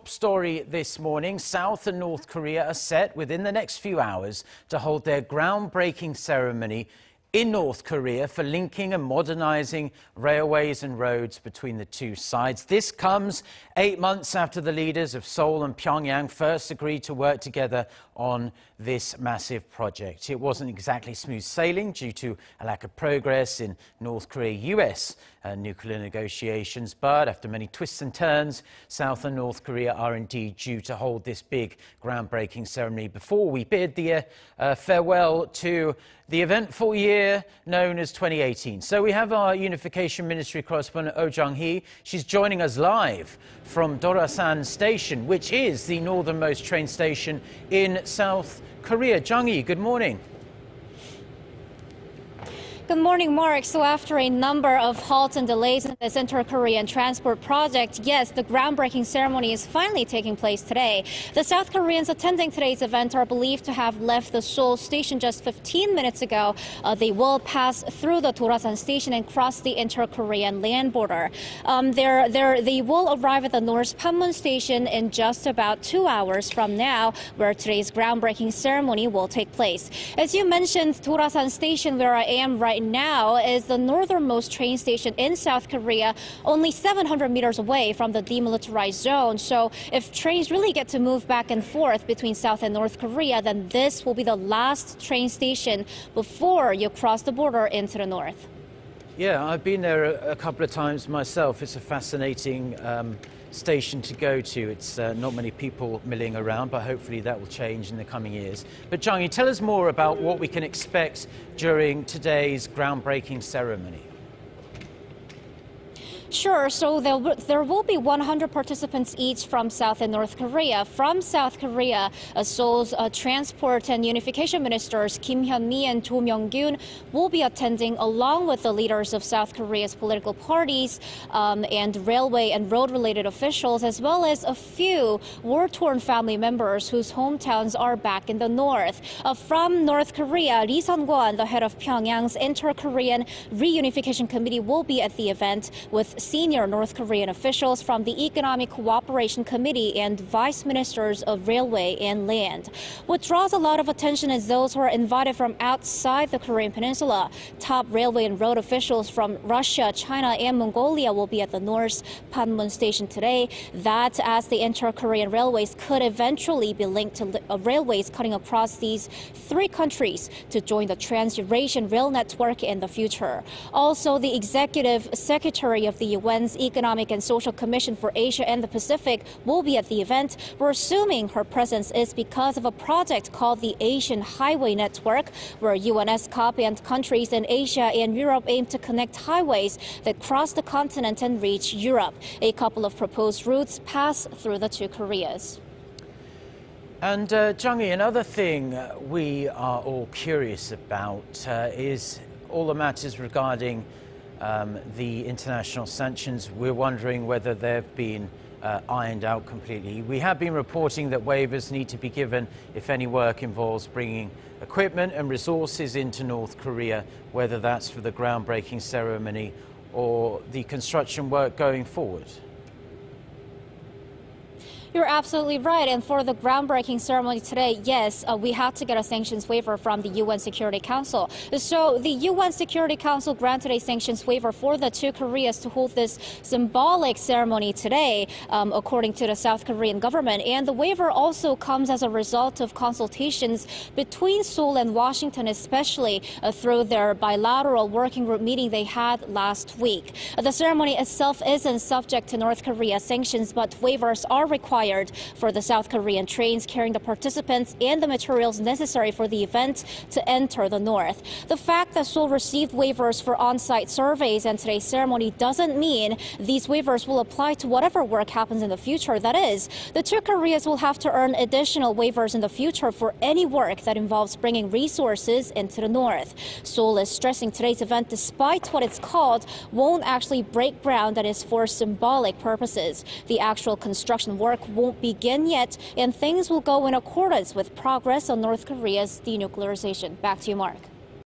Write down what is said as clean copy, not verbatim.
Story this morning, South and North Korea are set within the next few hours to hold their groundbreaking ceremony in North Korea for linking and modernizing railways and roads between the two sides. This comes 8 months after the leaders of Seoul and Pyongyang first agreed to work together on this massive project. It wasn't exactly smooth sailing due to a lack of progress in North Korea-U.S. Nuclear negotiations, but after many twists and turns, South and North Korea are indeed due to hold this big groundbreaking ceremony before we bid the farewell to the eventful year known as 2018. So we have our Unification Ministry correspondent Oh Jung-hee. She's joining us live from Dorasan station, which is the northernmost train station in South Korea. Jung-hee, good morning. Good morning, Mark. So after a number of halts and delays in this inter-Korean transport project, yes, the groundbreaking ceremony is finally taking place today. The South Koreans attending today's event are believed to have left the Seoul station just 15 minutes ago. They will pass through the Dorasan station and cross the inter-Korean land border. They will arrive at the North Panmun station in just about 2 hours from now, where today's groundbreaking ceremony will take place. As you mentioned, Dorasan station, where I am right now, is the northernmost train station in South Korea, only 700 meters away from the demilitarized zone. So if trains really get to move back and forth between South and North Korea, then this will be the last train station before you cross the border into the north. Yeah, I've been there a couple of times myself. It's a fascinating station to go to. It's not many people milling around, but hopefully that will change in the coming years. But Jung-hee, tell us more about what we can expect during today's groundbreaking ceremony. Sure. So there will be 100 participants each from South and North Korea. From South Korea, Seoul's Transport and Unification Ministers Kim Hyun-mi and Do Myung-gyun will be attending, along with the leaders of South Korea's political parties and railway and road-related officials, as well as a few war-torn family members whose hometowns are back in the north. From North Korea, Lee Sun-kwon, the head of Pyongyang's Inter-Korean Reunification Committee, will be at the event with senior North Korean officials from the Economic Cooperation Committee and vice ministers of railway and land. What draws a lot of attention is those who are invited from outside the Korean peninsula. Top railway and road officials from Russia, China, and Mongolia will be at the North Panmun station today. That, as the inter-Korean railways could eventually be linked to railways cutting across these three countries to join the Trans-Eurasian rail network in the future. Also, the executive secretary of the UN's Economic and Social Commission for Asia and the Pacific will be at the event. We're assuming her presence is because of a project called the Asian Highway Network, where UNESCOP and countries in Asia and Europe aim to connect highways that cross the continent and reach Europe. A couple of proposed routes pass through the two Koreas. And Jung-hee, another thing we are all curious about is all the matters regarding the international sanctions. We're wondering whether they've been ironed out completely. We have been reporting that waivers need to be given if any work involves bringing equipment and resources into North Korea, whether that's for the groundbreaking ceremony or the construction work going forward. You're absolutely right. And for the groundbreaking ceremony today, yes, we had to get a sanctions waiver from the UN Security Council. So the UN Security Council granted a sanctions waiver for the two Koreas to hold this symbolic ceremony today, according to the South Korean government. And the waiver also comes as a result of consultations between Seoul and Washington, especially through their bilateral working group meeting they had last week. The ceremony itself isn't subject to North Korea sanctions, but waivers are required for the South Korean trains carrying the participants and the materials necessary for the event to enter the north. The fact that Seoul received waivers for on-site surveys and today's ceremony doesn't mean these waivers will apply to whatever work happens in the future. That is, the two Koreas will have to earn additional waivers in the future for any work that involves bringing resources into the north. Seoul is stressing today's event, despite what it's called, won't actually break ground that is for symbolic purposes. The actual construction work won't begin yet, and things will go in accordance with progress on North Korea's denuclearization. Back to you, Mark.